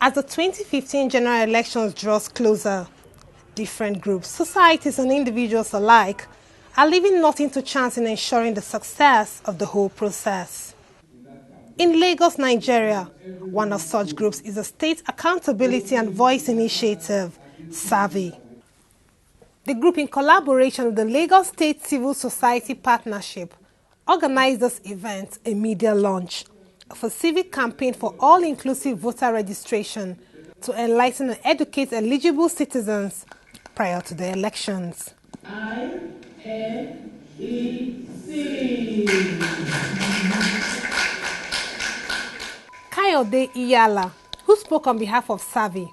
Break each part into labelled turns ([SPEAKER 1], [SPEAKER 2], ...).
[SPEAKER 1] As the 2015 general elections draws closer, different groups, societies and individuals alike are leaving nothing to chance in ensuring the success of the whole process. In Lagos, Nigeria, one of such groups is the State Accountability and Voice Initiative, SAVI. The group, in collaboration with the Lagos State Civil Society Partnership, organized this event, a media launch, of a civic campaign for all-inclusive voter registration to enlighten and educate eligible citizens prior to the elections. Kayode Iyala, who spoke on behalf of SAVI,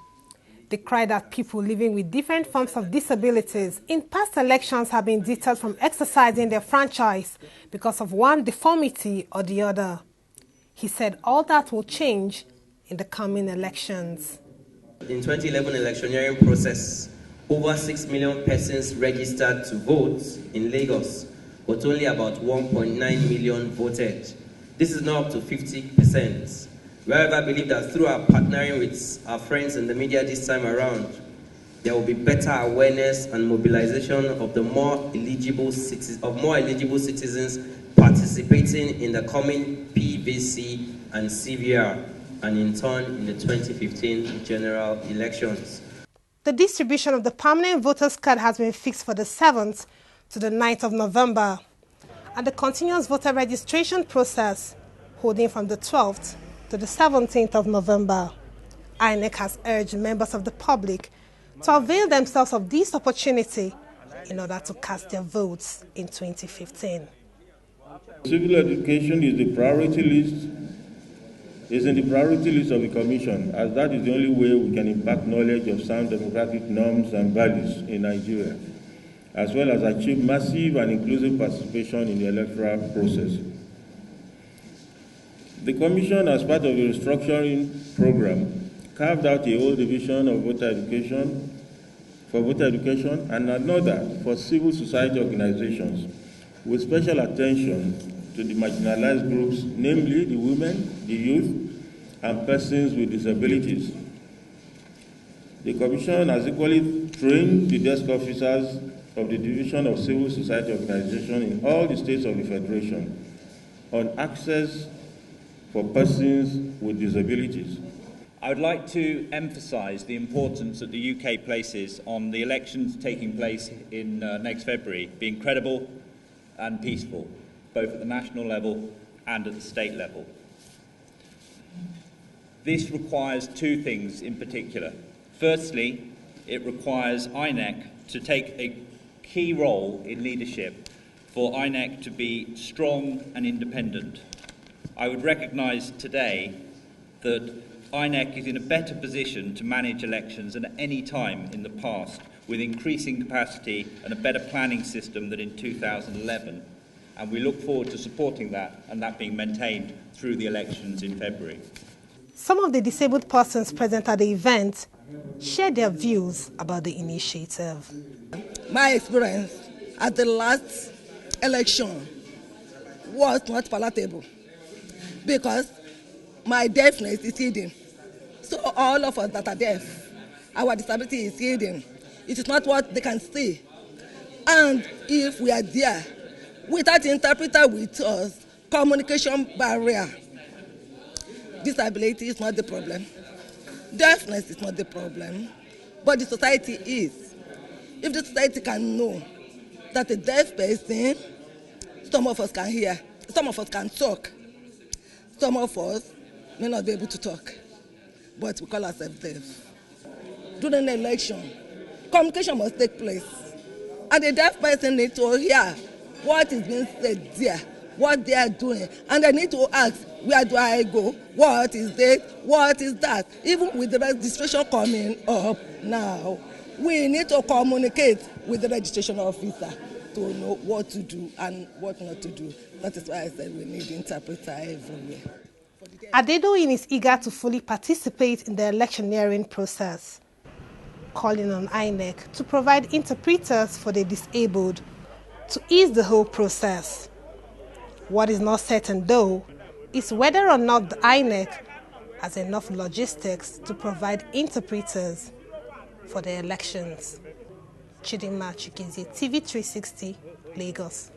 [SPEAKER 1] decried that people living with different forms of disabilities in past elections have been deterred from exercising their franchise because of one deformity or the other. He said all that will change in the coming elections.
[SPEAKER 2] In 2011 electioneering process, over 6 million persons registered to vote in Lagos, but only about 1.9 million voted. This is now up to 50%. Wherever I believe that through our partnering with our friends in the media this time around, there will be better awareness and mobilization of the more eligible citizens participating in the coming PVC and CVR, and in turn in the 2015 general elections.
[SPEAKER 1] The distribution of the permanent voters' card has been fixed for the 7th to the 9th of November, and the continuous voter registration process holding from the 12th to the 17th of November. INEC has urged members of the public to avail themselves of this opportunity in order to cast their votes in 2015.
[SPEAKER 3] Civil education is the priority list, is in the priority list of the Commission, as that is the only way we can impact knowledge of sound democratic norms and values in Nigeria, as well as achieve massive and inclusive participation in the electoral process. The Commission, as part of the restructuring program, carved out a whole division of voter education and another for civil society organizations, with special attention to the marginalized groups, namely the women, the youth, and persons with disabilities. The Commission has equally trained the desk officers of the Division of Civil Society Organization in all the states of the Federation on access for persons with disabilities.
[SPEAKER 4] I would like to emphasise the importance that the UK places on the elections taking place in next February being credible and peaceful, both at the national level and at the state level. This requires two things in particular. Firstly, it requires INEC to take a key role in leadership for INEC to be strong and independent. I would recognise today that INEC is in a better position to manage elections than at any time in the past, with increasing capacity and a better planning system than in 2011. And we look forward to supporting that and that being maintained through the elections in February.
[SPEAKER 1] Some of the disabled persons present at the event shared their views about the initiative.
[SPEAKER 5] My experience at the last election was not palatable because my deafness is hidden. So all of us that are deaf, our disability is hidden. It is not what they can see. And if we are there without interpreter with us, communication barrier, disability is not the problem. Deafness is not the problem, but the society is. If the society can know that a deaf person, some of us can hear, some of us can talk, some of us may not be able to talk, but we call ourselves deaf. During the election, communication must take place, and the deaf person needs to hear what is being said there, what they are doing, and they need to ask, where do I go? What is this? What is that? Even with the registration coming up now, we need to communicate with the registration officer to know what to do and what not to do. That is why I said we need interpreter everywhere.
[SPEAKER 1] Adedoyin is eager to fully participate in the electioneering process, calling on INEC to provide interpreters for the disabled to ease the whole process. What is not certain, though, is whether or not the INEC has enough logistics to provide interpreters for the elections. Chidinma Chikizie, TV 360, Lagos.